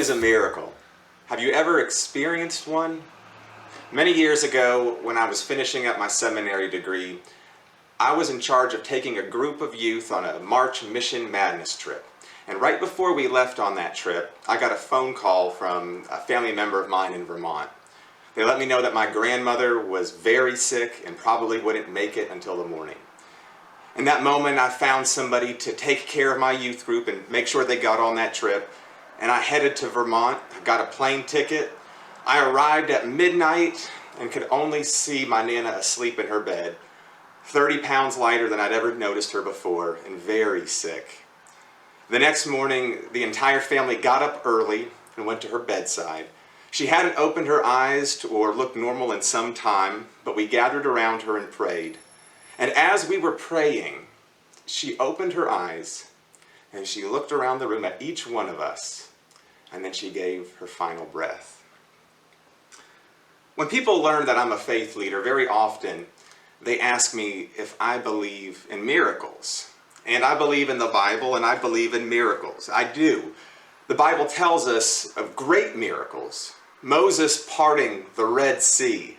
is a miracle? Have you ever experienced one? Many years ago, when I was finishing up my seminary degree, I was in charge of taking a group of youth on a March Mission Madness trip. And right before we left on that trip, I got a phone call from a family member of mine in Vermont. They let me know that my grandmother was very sick and probably wouldn't make it until the morning. In that moment, I found somebody to take care of my youth group and make sure they got on that trip. And I headed to Vermont. I got a plane ticket. I arrived at midnight and could only see my Nana asleep in her bed, 30 pounds lighter than I'd ever noticed her before, and very sick. The next morning, the entire family got up early and went to her bedside. She hadn't opened her eyes or looked normal in some time, but we gathered around her and prayed. And as we were praying, she opened her eyes and she looked around the room at each one of us, and then she gave her final breath. When people learn that I'm a faith leader, very often they ask me if I believe in miracles. And I believe in the Bible, and I believe in miracles. I do. The Bible tells us of great miracles. Moses parting the Red Sea.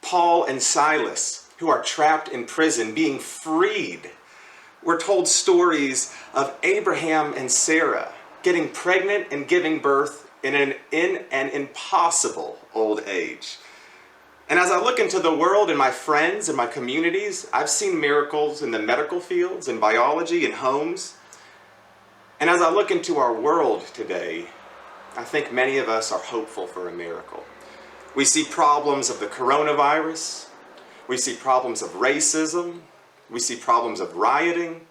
Paul and Silas, who are trapped in prison, being freed. We're told stories of Abraham and Sarah getting pregnant and giving birth in an impossible old age. And as I look into the world and my friends and my communities, I've seen miracles in the medical fields, in biology, in homes. And as I look into our world today, I think many of us are hopeful for a miracle. We see problems of the coronavirus. We see problems of racism. We see problems of rioting.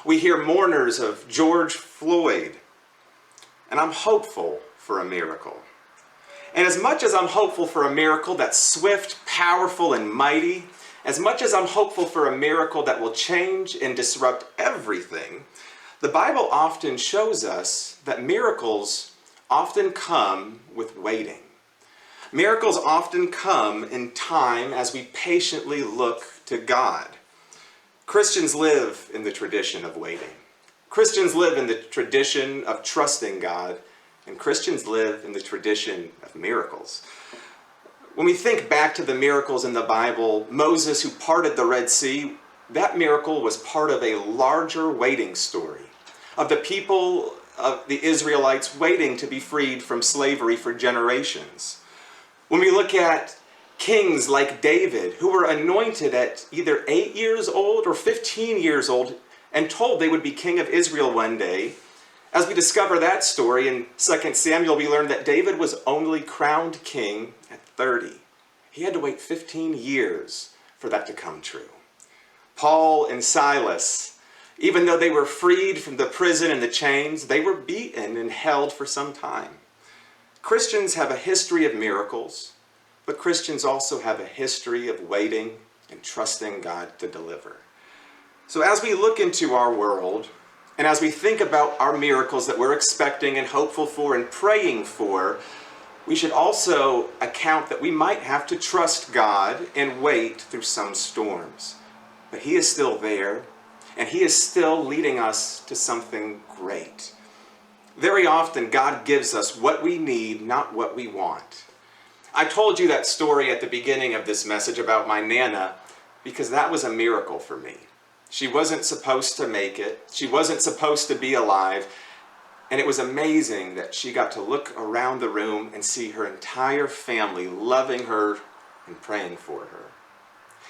We hear mourners of George Floyd. And I'm hopeful for a miracle. And as much as I'm hopeful for a miracle that's swift, powerful, and mighty, as much as I'm hopeful for a miracle that will change and disrupt everything, the Bible often shows us that miracles often come with waiting. Miracles often come in time as we patiently look to God. Christians live in the tradition of waiting. Christians live in the tradition of trusting God, and Christians live in the tradition of miracles. When we think back to the miracles in the Bible, Moses who parted the Red Sea, that miracle was part of a larger waiting story of the people of the Israelites waiting to be freed from slavery for generations. When we look at kings like David, who were anointed at either 8 years old or 15 years old and told they would be king of Israel one day, as we discover that story in 2 Samuel, we learn that David was only crowned king at 30. He had to wait 15 years for that to come true. Paul and Silas, even though they were freed from the prison and the chains, they were beaten and held for some time. Christians have a history of miracles, but Christians also have a history of waiting and trusting God to deliver. So as we look into our world, and as we think about our miracles that we're expecting and hopeful for and praying for, we should also account that we might have to trust God and wait through some storms. But He is still there, and He is still leading us to something great. Very often, God gives us what we need, not what we want. I told you that story at the beginning of this message about my Nana because that was a miracle for me. She wasn't supposed to make it. She wasn't supposed to be alive. And it was amazing that she got to look around the room and see her entire family loving her and praying for her.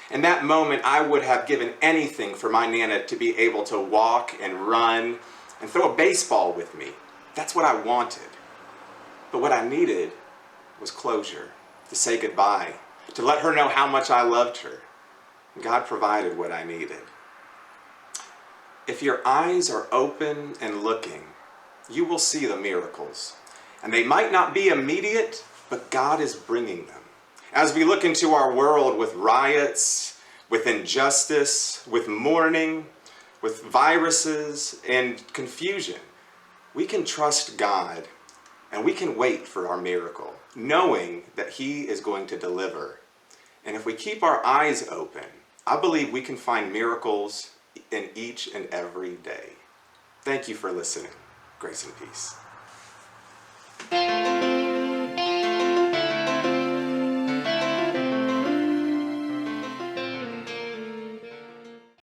In that moment, I would have given anything for my Nana to be able to walk and run and throw a baseball with me. That's what I wanted. But what I needed was closure, to say goodbye, to let her know how much I loved her. And God provided what I needed. If your eyes are open and looking, you will see the miracles. And they might not be immediate, but God is bringing them. As we look into our world with riots, with injustice, with mourning, with viruses and confusion, we can trust God and we can wait for our miracle, knowing that He is going to deliver. And if we keep our eyes open, I believe we can find miracles in each and every day. Thank you for listening. Grace and peace.